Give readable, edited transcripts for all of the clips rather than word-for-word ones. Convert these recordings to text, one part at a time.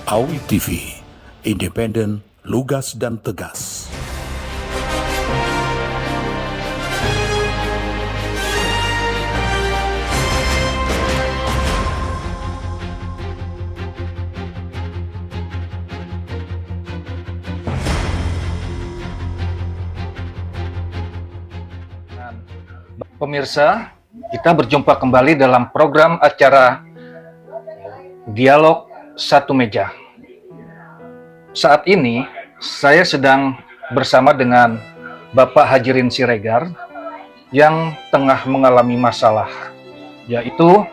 Awi TV, independen, lugas dan tegas. Pemirsa, kita berjumpa kembali dalam program acara Dialog Satu Meja. Saat ini saya sedang bersama dengan Bapak Hajirin Siregar yang tengah mengalami masalah, yaitu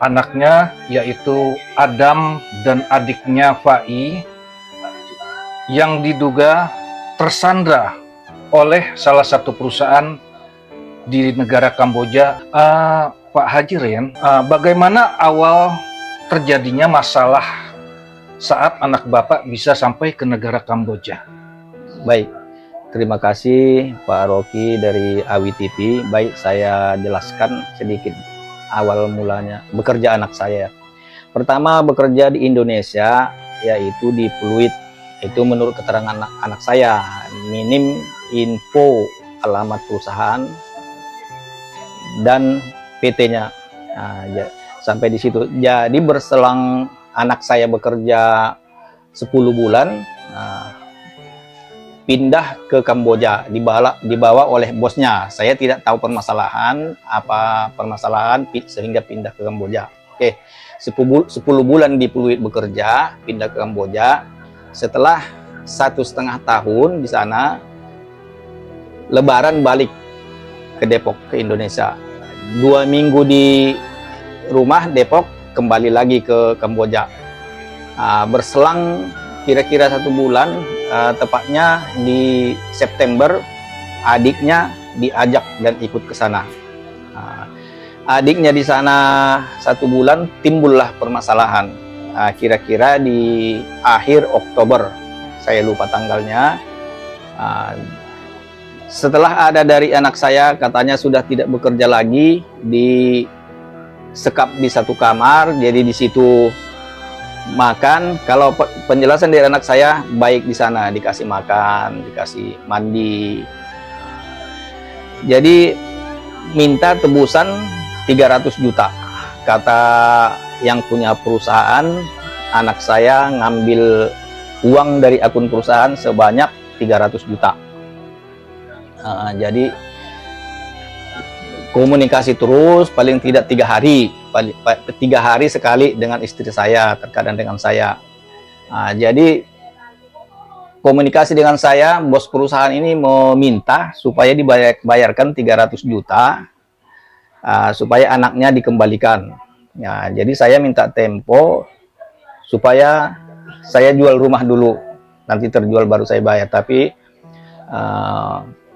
anaknya yaitu Adam dan adiknya Fai yang diduga tersandra oleh salah satu perusahaan di negara Kamboja. Pak Hajirin, bagaimana awal terjadinya masalah saat anak Bapak bisa sampai ke negara Kamboja? Baik, terima kasih Pak Rocky dari Awi TV. Baik, saya jelaskan sedikit awal mulanya bekerja anak saya. Pertama bekerja di Indonesia, yaitu di Pluit. Itu menurut keterangan anak saya, minim info alamat perusahaan dan PT-nya. Sampai di situ. Jadi berselang anak saya bekerja 10 bulan, pindah ke Kamboja, dibawa oleh bosnya. Saya tidak tahu permasalahan sehingga pindah ke Kamboja. Oke, 10 bulan di Pluit bekerja, pindah ke Kamboja. Setelah 1,5 tahun di sana, Lebaran balik ke Depok, ke Indonesia. 2 minggu di rumah Depok, kembali lagi ke Kamboja. Berselang kira-kira 1 bulan, tepatnya di September, adiknya diajak dan ikut ke sana. Adiknya di sana 1 bulan, timbullah permasalahan. Kira-kira di akhir Oktober, saya lupa tanggalnya. Setelah ada dari anak saya, katanya sudah tidak bekerja lagi, disekap di satu kamar, jadi di situ makan. Kalau penjelasan dari anak saya, baik di sana, dikasih makan, dikasih mandi. Jadi minta tebusan 300 juta. Kata yang punya perusahaan, anak saya ngambil uang dari akun perusahaan sebanyak 300 juta. Jadi komunikasi terus, paling tidak 3 hari, 3 hari sekali dengan istri saya, terkadang dengan saya. Jadi komunikasi dengan saya, bos perusahaan ini meminta supaya dibayarkan 300 juta supaya anaknya dikembalikan. Jadi saya minta tempo supaya saya jual rumah dulu, nanti terjual baru saya bayar. Tapi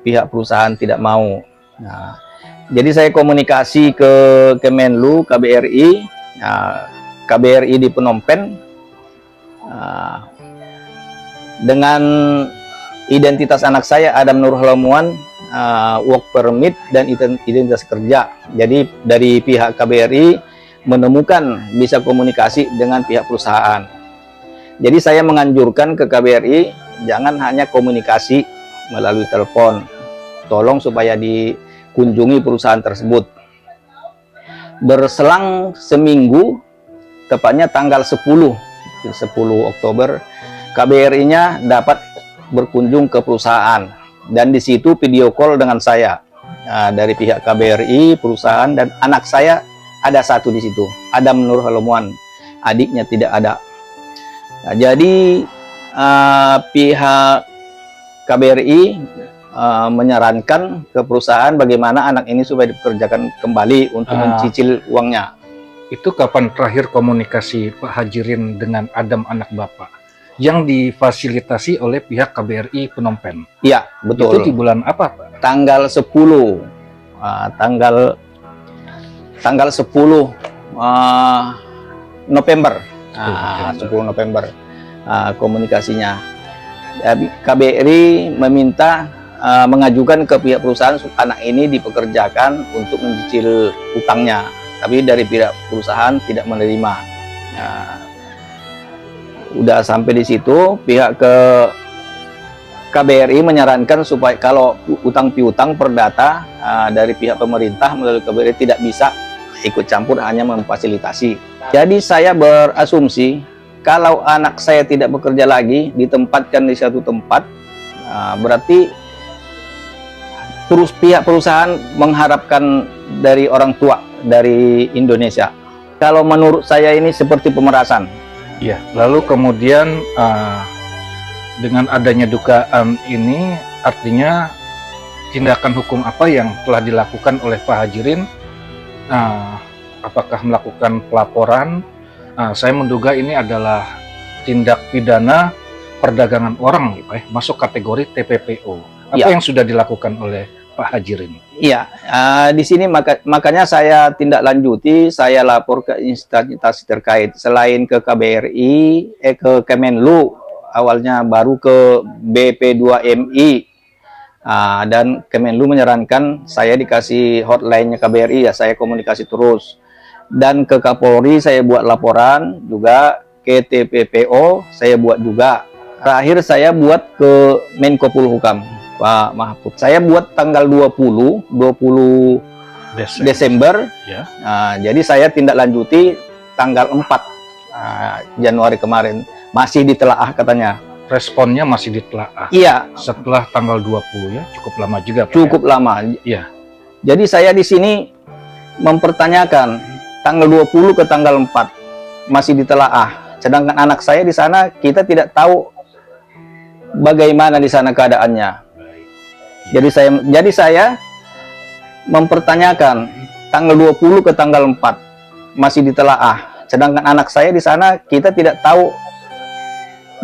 pihak perusahaan tidak mau. Jadi saya komunikasi ke Kemenlu, KBRI, KBRI di Phnom Penh, dengan identitas anak saya Adam Nur Halamuan, work permit dan identitas kerja. Jadi dari pihak KBRI menemukan bisa komunikasi dengan pihak perusahaan. Jadi saya menganjurkan ke KBRI jangan hanya komunikasi melalui telepon, tolong supaya dikunjungi perusahaan tersebut. Berselang seminggu, tepatnya tanggal 10 Oktober, KBRI-nya dapat berkunjung ke perusahaan, dan di situ video call dengan saya. Dari pihak KBRI, perusahaan, dan anak saya ada 1 di situ, Adam Nur Halamuan, adiknya tidak ada. Jadi pihak KBRI menyarankan ke perusahaan bagaimana anak ini supaya dipekerjakan kembali untuk mencicil uangnya. Itu kapan terakhir komunikasi Pak Hajirin dengan Adam anak Bapak yang difasilitasi oleh pihak KBRI Phnom Penh? Iya, betul. Itu di bulan apa, Pak? Tanggal 10 November. 10 November komunikasinya. KBRI meminta mengajukan ke pihak perusahaan anak ini dipekerjakan untuk mencicil utangnya, tapi dari pihak perusahaan tidak menerima. udah sampai di situ, pihak ke KBRI menyarankan supaya kalau utang piutang perdata dari pihak pemerintah melalui KBRI tidak bisa ikut campur, hanya memfasilitasi. Jadi saya berasumsi kalau anak saya tidak bekerja lagi, ditempatkan di satu tempat, berarti terus pihak perusahaan mengharapkan dari orang tua dari Indonesia. Kalau menurut saya ini seperti pemerasan. Ya, lalu kemudian dengan adanya dugaan ini, artinya tindakan hukum apa yang telah dilakukan oleh Pak Hajirin? Apakah melakukan pelaporan? Saya menduga ini adalah tindak pidana perdagangan orang, Pak, masuk kategori TPPO. Apa yang sudah dilakukan oleh Pak Hajirin? Iya, di sini makanya saya tindak lanjuti, saya lapor ke instansi terkait. Selain ke KBRI, ke Kemenlu, awalnya baru ke BP2MI, dan Kemenlu menyarankan saya dikasih hotline-nya KBRI, ya saya komunikasi terus. Dan ke Kapolri saya buat laporan juga, ke TPPO saya buat juga. Terakhir saya buat ke Menko Polhukam, Pak Mahfud. Saya buat tanggal 20 Desember. Ya. Jadi saya tindak lanjuti tanggal 4 Januari kemarin. Masih ditelaah katanya. Responnya masih ditelaah. Iya. Setelah tanggal 20 ya, cukup lama juga, Pak. Cukup lama. Iya. Jadi saya di sini mempertanyakan tanggal 20 ke tanggal 4 masih ditelaah. Sedangkan anak saya di sana kita tidak tahu bagaimana di sana keadaannya. Jadi saya mempertanyakan tanggal 20 ke tanggal 4 masih ditelaah. Sedangkan anak saya di sana kita tidak tahu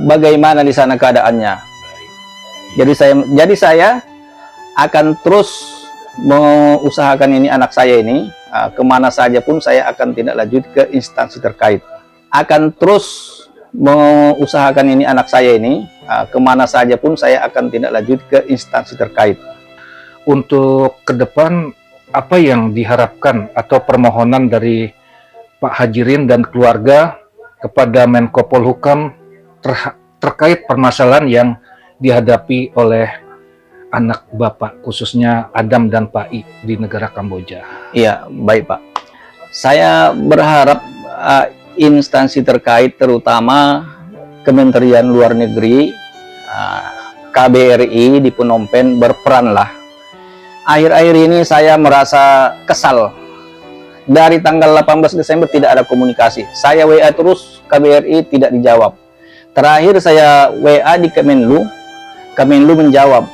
bagaimana di sana keadaannya. Jadi saya akan terus mengusahakan ini anak saya ini, kemana saja pun saya akan tindak lanjut ke instansi terkait. Akan terus mengusahakan ini anak saya ini, kemana saja pun saya akan tindak lanjut ke instansi terkait. Untuk ke depan, apa yang diharapkan atau permohonan dari Pak Hajirin dan keluarga kepada Menko Polhukam terkait permasalahan yang dihadapi oleh anak Bapak, khususnya Adam dan Pak I di negara Kamboja? Iya, baik Pak. Saya berharap instansi terkait, terutama Kementerian Luar Negeri, KBRI di Phnom Penh berperanlah. Akhir-akhir ini saya merasa kesal. Dari tanggal 18 Desember tidak ada komunikasi. Saya WA terus, KBRI tidak dijawab. Terakhir saya WA di Kemenlu, Kemenlu menjawab,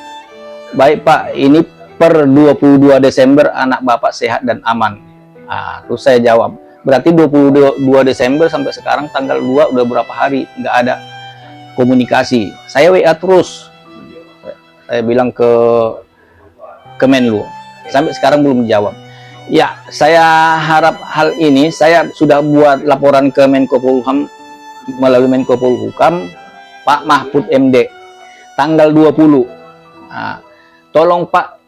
baik Pak, ini per 22 Desember anak Bapak sehat dan aman. Terus saya jawab, berarti 22 Desember sampai sekarang tanggal 2 udah berapa hari nggak ada komunikasi. Saya WA terus, saya bilang ke Kemenlu, sampai sekarang belum menjawab. Ya, saya harap hal ini, saya sudah buat laporan ke Menko Polhukam melalui Menko Polhukam, Pak Mahfud MD, tanggal 20. Tolong Pak,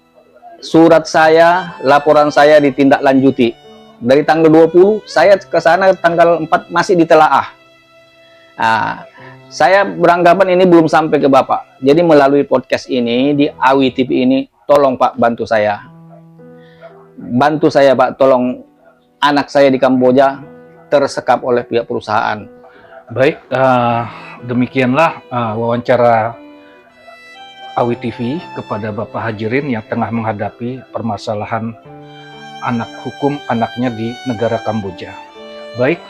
surat saya, laporan saya ditindaklanjuti. Dari tanggal 20, saya ke sana tanggal 4 masih ditelaah. Saya beranggapan ini belum sampai ke Bapak. Jadi melalui podcast ini, di AWI TV ini, tolong Pak bantu saya. Bantu saya Pak, tolong anak saya di Kamboja tersekap oleh pihak perusahaan. Baik, demikianlah wawancara AWI TV kepada Bapak Hajirin yang tengah menghadapi permasalahan anak hukum anaknya di negara Kamboja. Baik,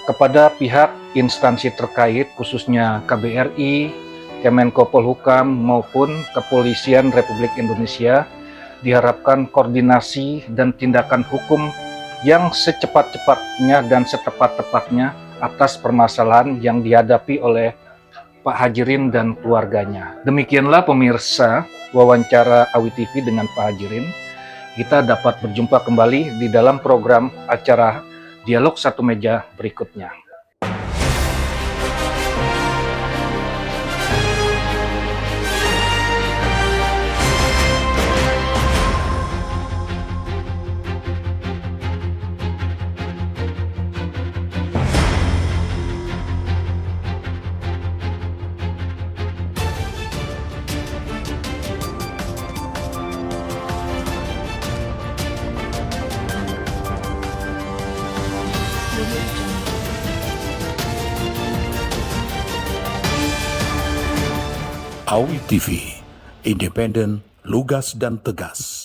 kepada pihak instansi terkait khususnya KBRI, Kemenko Polhukam maupun Kepolisian Republik Indonesia diharapkan koordinasi dan tindakan hukum yang secepat-cepatnya dan setepat-tepatnya atas permasalahan yang dihadapi oleh Pak Hajirin dan keluarganya. Demikianlah pemirsa wawancara AWI TV dengan Pak Hajirin. Kita dapat berjumpa kembali di dalam program acara Dialog Satu Meja berikutnya. Awi TV, independen, lugas dan tegas.